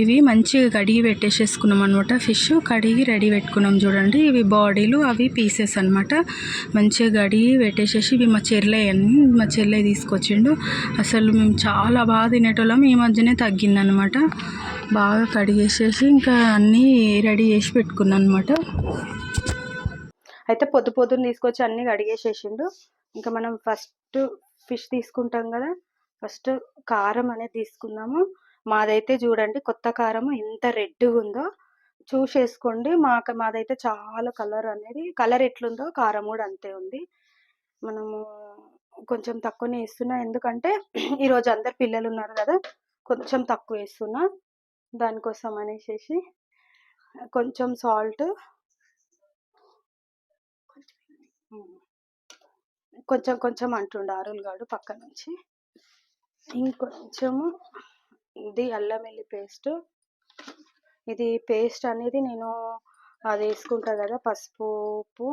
ఇవి మంచిగా కడిగి పెట్టేసేసుకున్నాం అనమాట. ఫిష్ కడిగి రెడీ పెట్టుకున్నాం చూడండి. ఇవి బాడీలు, అవి పీసెస్ అనమాట. మంచిగా కడిగి పెట్టేసేసి ఇవి మా చెల్లె తీసుకొచ్చిండు. అసలు మేము చాలా బాగా తినేటోళ్ళం. ఈ మధ్యనే తగ్గిందనమాట. బాగా కడిగేసేసి ఇంకా అన్నీ రెడీ చేసి పెట్టుకున్నాను అనమాట. అయితే పొద్దున్న తీసుకొచ్చి అన్నీ కడిగేసేసిండు. ఇంకా మనం ఫస్ట్ ఫిష్ తీసుకుంటాం కదా, ఫస్ట్ కారం అనేది తీసుకుందాము. మాదైతే చూడండి కొత్త కారం ఎంత రెడ్గా ఉందో చూసేసుకోండి. మాదైతే చాలా కలర్ ఎట్లుందో కారం కూడా అంతే ఉంది. మనము కొంచెం తక్కువనే వేస్తున్నా, ఎందుకంటే ఈరోజు అందరు పిల్లలు ఉన్నారు కదా, కొంచెం తక్కువ వేస్తున్నా. దానికోసం అనేసి కొంచెం సాల్ట్, కొంచెం అంటుండే అరుల్గాడు పక్క నుంచి. ఇంకొంచెము ఇది అల్లం వెల్లి పేస్ట్. ఇది పేస్ట్ అనేది నేను అది వేసుకుంటా కదా, పసుపు ఉప్పు,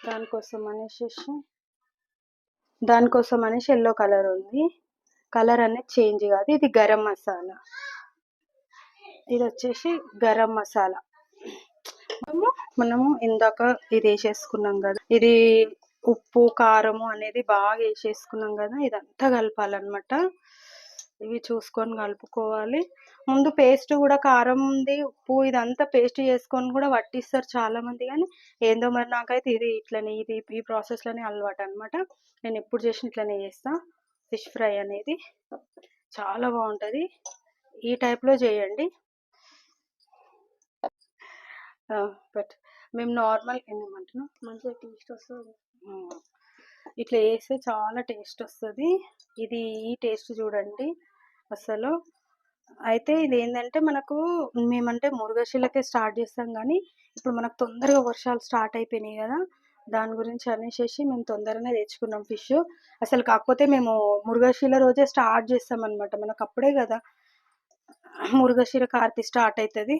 దానికోసం అనేసి ఎల్లో కలర్ ఉంది. కలర్ అనేది చేంజ్ కాదు. ఇది గరం మసాలా. ఇది వచ్చేసి గరం మసాలా. మనము ఇందాక ఇది వేసేసుకున్నాం కదా, ఇది ఉప్పు కారము అనేది బాగా వేసేసుకున్నాం కదా, ఇదంతా కలపాలన్నమాట. ఇవి చూసుకొని కలుపుకోవాలి. ముందు పేస్ట్ కూడా కారం ఉంది, ఉప్పు ఇదంతా పేస్ట్ చేసుకొని కూడా పట్టిస్తారు చాలా మంది, కానీ ఏందో మరి నాకైతే ఇది ఇట్లనే ఈ ప్రాసెస్లోనే అలవాటు అనమాట. నేను ఎప్పుడు చేసిన ఇట్లనే చేస్తా. ఫిష్ ఫ్రై అనేది చాలా బాగుంటుంది. ఈ టైప్లో చేయండి. బట్ మేము నార్మల్ ఏమంటున్నాం, మంచిగా టేస్ట్ వస్తుంది. ఇట్లా వేస్తే చాలా టేస్ట్ వస్తుంది. ఇది ఈ టేస్ట్ చూడండి అసలు. అయితే ఇది ఏంటంటే మేమంటే మురుగశిలకే స్టార్ట్ చేస్తాం, కానీ ఇప్పుడు మనకు తొందరగా వర్షాలు స్టార్ట్ అయిపోయినాయి కదా, దాని గురించి అనేసి మేము తొందరనే తెచ్చుకున్నాం ఫిష్. అసలు కాకపోతే మేము మురుగశిల రోజే స్టార్ట్ చేస్తాం అనమాట. మనకు అప్పుడే కదా మురుగశిల కార్తీ స్టార్ట్ అవుతుంది.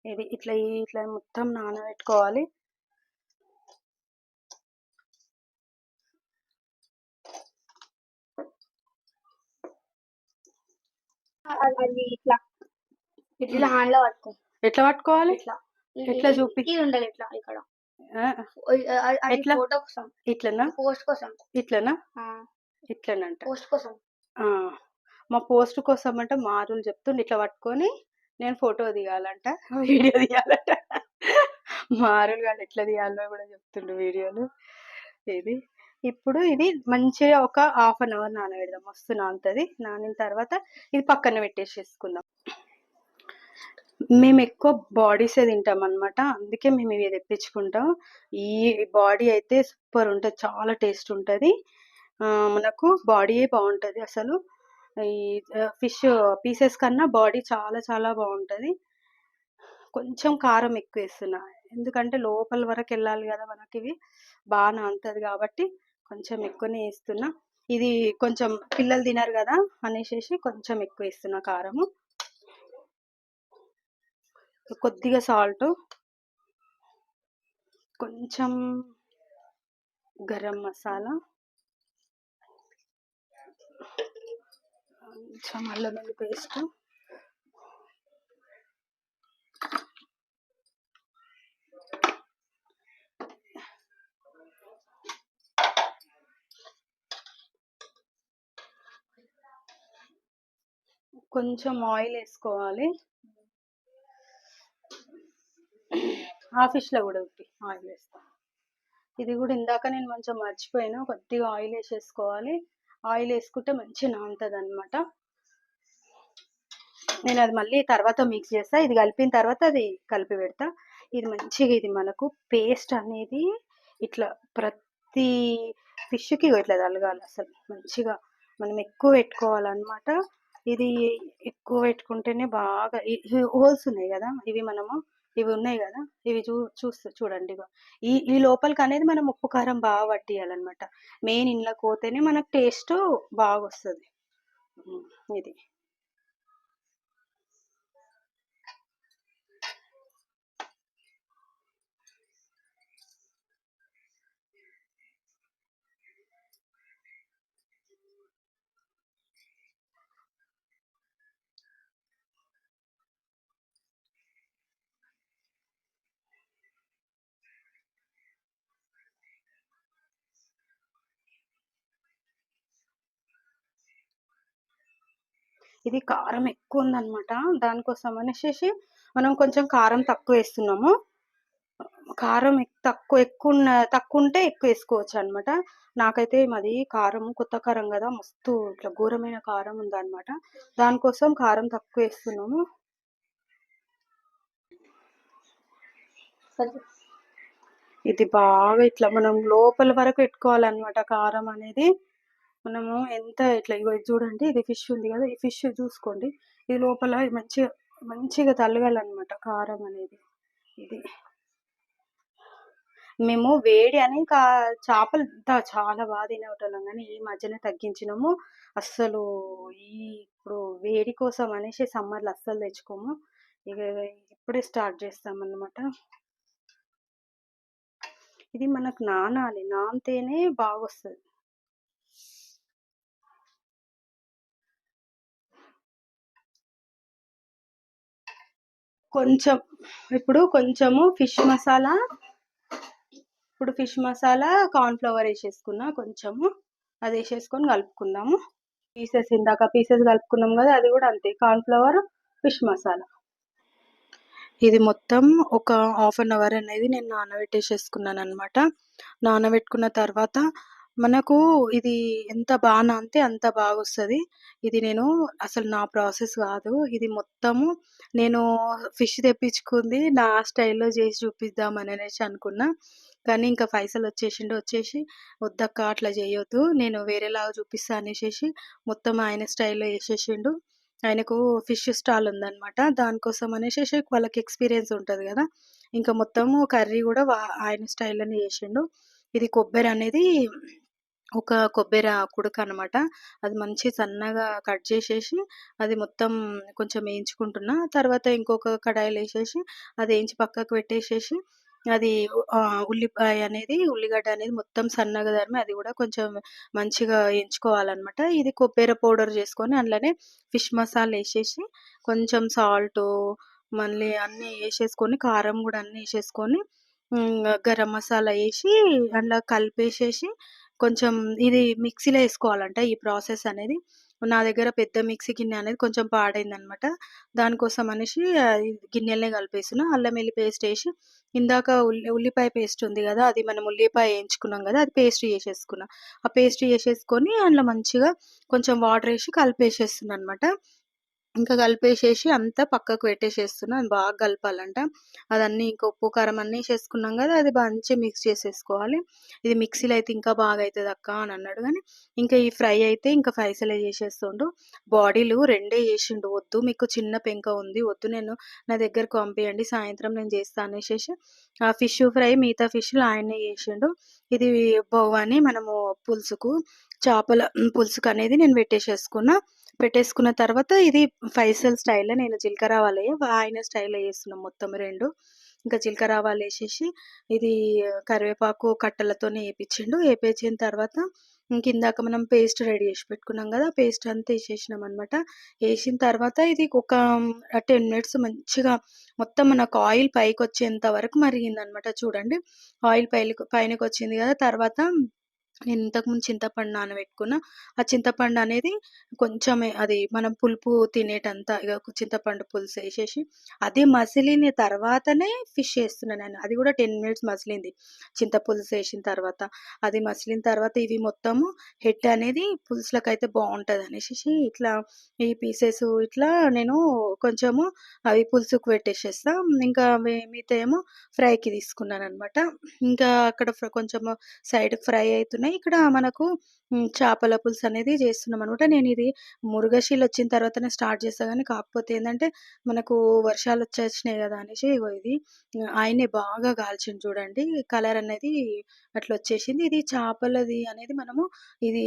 ఇది ఇట్లా మొత్తం నానబెట్టుకోవాలి. అది ఇట్లా హ్యాండ్ లో పట్టుకో. ఎట్లా పట్టుకోవాలి? ఎట్లా చూపి ఉండాలి ఇట్లా ఇక్కడ. ఎట్లా ఫోటో కోసం, ఇట్లనా, పోస్ట్ కోసం. ఇట్లనా, ఇట్లనంట పోస్ట్ కోసం. మా పోస్ట్ కోసం అంటే మారులు చెప్తుండే ఇట్లా పట్టుకొని నేను ఫోటో దిగాలంట, వీడియో తీయాలంట. మారులు కాదు, ఎట్లా తీయాలో కూడా చెప్తుండే వీడియోలు. ఇప్పుడు ఇది మంచిగా ఒక ½ an hour నానబెడదాం. మస్తు నానుతుంది. నానిన తర్వాత ఇది పక్కన పెట్టేసేసుకుందాం. మేము ఎక్కువ బాడీసే తింటాం అనమాట, అందుకే మేము ఇవి తెప్పించుకుంటాం. ఈ బాడీ అయితే సూపర్ ఉంటుంది, చాలా టేస్ట్ ఉంటుంది. మనకు బాడీయే బాగుంటుంది అసలు. ఈ ఫిష్ పీసెస్ కన్నా బాడీ చాలా చాలా బాగుంటుంది. కొంచెం కారం ఎక్కువ వేస్తున్నా, ఎందుకంటే లోపల వరకు వెళ్ళాలి కదా మనకి, ఇవి బాగా నానుతుంది కాబట్టి కొంచెం ఎక్కువనే వేస్తున్నా. ఇది కొంచెం పిల్లలు తినరు కదా అనేసి కొంచెం ఎక్కువ వేస్తున్నా కారము. కొద్దిగా సాల్ట్, కొంచెం గరం మసాలా, కొంచెం అల్లం వెల్లుల్లి పేస్ట్, కొంచెం ఆయిల్ వేసుకోవాలి. ఆ ఫిష్లో కూడా ఆయిల్ వేస్తాను. ఇది కూడా ఇందాక నేను కొంచెం మర్చిపోయినా, కొద్దిగా ఆయిల్ వేసేసుకోవాలి. ఆయిల్ వేసుకుంటే మంచిగా నానుతుంది అనమాట. నేను అది మళ్ళీ తర్వాత మిక్స్ చేస్తా. ఇది కలిపిన తర్వాత అది కలిపి పెడతా. ఇది మంచిగా ఇది మనకు పేస్ట్ అనేది ఇట్లా ప్రతి ఫిష్కి ఇట్లా తలగాలి అసలు మంచిగా. మనం ఎక్కువ పెట్టుకోవాలన్నమాట. ఇది ఎక్కువ పెట్టుకుంటేనే బాగా హోల్స్ ఉన్నాయి కదా, ఇవి ఉన్నాయి కదా, ఇవి చూడండి. ఈ లోపలికి అనేది మనం ఉప్పు కారం బాగా పట్టియాలన్నమాట. మెయిన్ ఇంట్లోకి పోతేనే మనకు టేస్ట్ బాగా వస్తుంది. ఇది ఇది కారం ఎక్కువ ఉందనమాట. దానికోసం అనేసేసి మనం కొంచెం కారం తక్కువ వేస్తున్నాము. కారం తక్కువ ఉంటే ఎక్కువ వేసుకోవచ్చు అనమాట. నాకైతే మాది కారం కొత్త కారం కదా, మస్తు ఇట్లా ఘోరమైన కారం ఉందనమాట. దానికోసం కారం తక్కువ వేస్తున్నాము. ఇది బాగా ఇట్లా మనం లోపల వరకు పెట్టుకోవాలన్నమాట కారం అనేది. మనము ఎంత ఇట్లా ఇగో ఇది చూడండి, ఇది ఫిష్ ఉంది కదా, ఈ ఫిష్ చూసుకోండి, ఇది లోపల మంచిగా మంచిగా తలగాలన్నమాట కారం అనేది. ఇది మేము వేడి అని చేపలు చాలా బాగా తినేటోళ్ళం, కానీ ఈ మధ్యనే తగ్గించినాము. అస్సలు ఈ ఇప్పుడు వేడి కోసం అనేసి సమ్మర్లో అస్సలు తెచ్చుకోము. ఇక ఇప్పుడే స్టార్ట్ చేస్తామన్నమాట. ఇది మనకు నానాలి, నానితేనే బాగొస్తుంది. కొంచెం ఇప్పుడు కొంచెము ఫిష్ మసాలా, కార్న్‌ఫ్లవర్ వేసేసుకున్నా కొంచెము. అది వేసేసుకొని కలుపుకుందాము. ఇందాక పీసెస్ కలుపుకున్నాం కదా, అది కూడా అంతే, కార్న్‌ఫ్లవర్, ఫిష్ మసాలా. ఇది మొత్తం ఒక హాఫ్ అన్ అవర్ అనేది నేను నానబెట్టేసేసుకున్నాను అనమాట. నానబెట్టుకున్న తర్వాత మనకు ఇది ఎంత బాగా నానితే అంత బాగా వస్తుంది. ఇది నేను అసలు నా ప్రాసెస్ కాదు, ఇది మొత్తము నేను ఫిష్ తెప్పించుకుంది నా స్టైల్లో చేసి చూపిద్దామని అనేసి అనుకున్నా. కానీ ఇంకా ఫైసల్ వచ్చేసి వద్దక్క అట్లా చేయొద్దు, నేను వేరేలాగా చూపిస్తా అనేసి మొత్తం ఆయన స్టైల్లో వేసేసిండు. ఆయనకు ఫిష్ స్టాల్ ఉందనమాట. దానికోసం అనేసేసి వాళ్ళకి ఎక్స్‌పీరియన్స్ ఉంటది గదా! ఇంకా మొత్తము కర్రీ గూడా ఆయన స్టైల్‌లోనే చేసిండు. ఇది కొబ్బరనేది ఒక కుడకనమాట. అది మంచి సన్నగా కట్ చేసేసి అది మొత్తం కొంచెం వేయించుకుంటున్నా. తర్వాత ఇంకొక కడాయిలో ఏసేసి అది వేయించి పక్కకు పెట్టేసేసి అది ఉల్లిగడ్డ అనేది మొత్తం సన్నగా తరిమి అది గూడా కొంచెం మంచిగా ఎంచుకోవాలనమాట. ఇది కొబ్బెర పౌడర్ చేసుకొని అందులోనే ఫిష్ మసాలా ఏసేసి కొంచెం సాల్టు మళ్ళీ అన్నీ ఏసేసుకొని కారం గూడా అన్నీ ఏసేసుకొని గరం మసాలా ఏసి అందులో కలిపేసేసి కొంచెం ఇది మిక్సీలో ఏసుకోవాలంట ఈ ప్రాసెస్ అనేది. నా దగ్గర పెద్ద మిక్సీ గిన్నె అనేది కొంచెం పాడైందనమాట. దానికోసం అనేసి గిన్నెలనే కలిపేస్తున్నా. అల్లం వెల్లి పేస్ట్ ఏసి ఇందాక ఉల్లిపాయ పేస్ట్ ఉంది గదా, అది మనం ఉల్లిపాయ ఏయించుకున్నాం గదా, అది పేస్ట్ చేసేసుకున్నా. ఆ పేస్ట్ చేసేసుకొని అందులో మంచిగా కొంచెం వాటర్ ఏసి కలిపేసేస్తున్నా అనమాట. ఇంకా కలిపేసేసి అంతా పక్కకు పెట్టేసేస్తున్నా. అది బాగా కలపాలంట. అదన్నీ ఇంకా ఉప్పు, కారం అన్నీ ఏసేసుకున్నాం గదా, అది మంచిగా మిక్స్ చేసేసుకోవాలి. ఇది మిక్సీలో అయితే ఇంకా బాగా అయితదక్క అని అన్నాడు. గానీ ఇంకా ఈ ఫ్రై అయితే ఇంకా ఫైసలే చేసేస్తుండు. బాడీలు రెండే చేసిండు. వద్దు మీకు చిన్న పెంక ఉంది, వద్దు నేను నా దగ్గరకు పంపియండి, సాయంత్రం నేను చేస్తా అనేసేసి ఆ ఫిష్ ఫ్రై మిగతా ఫిష్‌లు ఆయనే చేసిండు. ఇది బౌవని మనము చేపల పులుసుకనేది నేను పెట్టేసుకున్న తర్వాత ఇది ఫైసల్ స్టైల్‌లో నేను జీలకర్ర ఆవాలెయ్యి ఆయన స్టైల్‌లో చేస్తున్నాం మొత్తం 2. ఇంకా జీలకర్ర ఆవాలేసేసి ఇది కరివేపాకు కట్టలతోని ఏపిచ్చిండు. ఏపించిన తర్వాత ఇంకిందాక మనం పేస్ట్ రెడీ చేసి పెట్టుకున్నాం గదా, పేస్ట్ అంతా ఏసేసినామనమాట. ఏసిన తర్వాత ఇది ఒక 10 మినిట్స్ మంచిగా మొత్తం మనకు ఆయిల్ పైకొచ్చేంత వరకు మరిగిందనమాట. చూడండి, ఆయిల్ పైనకొచ్చింది గదా, తర్వాత నేను ఇంతకుముందు చింతపండు నానబెట్టుకున్నా. ఆ చింతపండు అనేది కొంచెమే అది మనం పులుపు తినేటంత ఇగ చింతపండు పులుసు ఏసేసి అది మసిలిన తర్వాతనే ఫిష్ ఏస్తున్నా నేను. అది గూడా 10 మినిట్స్ మసిలింది చింతపులుసు ఏసిన తర్వాత. అది మసిలిన తర్వాత ఇవి మొత్తము హెడ్ అనేది పులుసులకైతే బావుంటదనేసేసి ఇట్లా ఈ పీసెస్ ఇట్లా నేను కొంచెము అవి పులుసుకు పెట్టేసేస్తా. ఇంకా మిగతాయేమో ఫ్రైకి తీసుకున్నాననమాట. ఇంకా అక్కడ కొంచెము సైడ్‌కి ఫ్రై అయితున్నాయి. ఇక్కడ మనకు చేపల పులుసు అనేది చేస్తున్నామనమాట. నేనిది మురుగశీలొచ్చిన తర్వాతనే స్టార్ట్ చేస్తా గానీ, కాకపోతే ఏందంటే మనకు వర్షాలొచ్చేసినాయి గదా అనేసి ఇగో ఇది ఆయనే బాగా కాల్చిండు చూడండి. కలర్ అనేది అట్లొచ్చేసింది. ఇది చేపలది అనేది మనము ఇది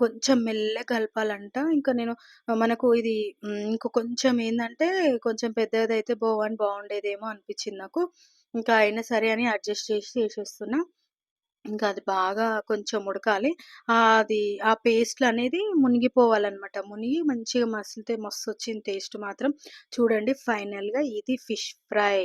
కొంచెం మెల్లగా కలపాలంట. ఇంకా నేను మనకు ఇది ఇంక కొంచెం ఏందంటే కొంచెం పెద్దదైతే బావుండేదేమో అనిపిచ్చింది నాకు. ఇంకా అయినా సరే అని అడ్జస్ట్ చేసి చేసేస్తున్నా. ఇంకా అది బాగా కొంచెం ఉడకాలి. అది ఆ పేస్ట్‌లనేది మునిగిపోవాలనమాట. మునిగి మంచిగా మసిలితే మస్తొచ్చింది టేస్ట్ మాత్రం. చూడండి, ఫైనల్‌గా ఇది ఫిష్ ఫ్రై.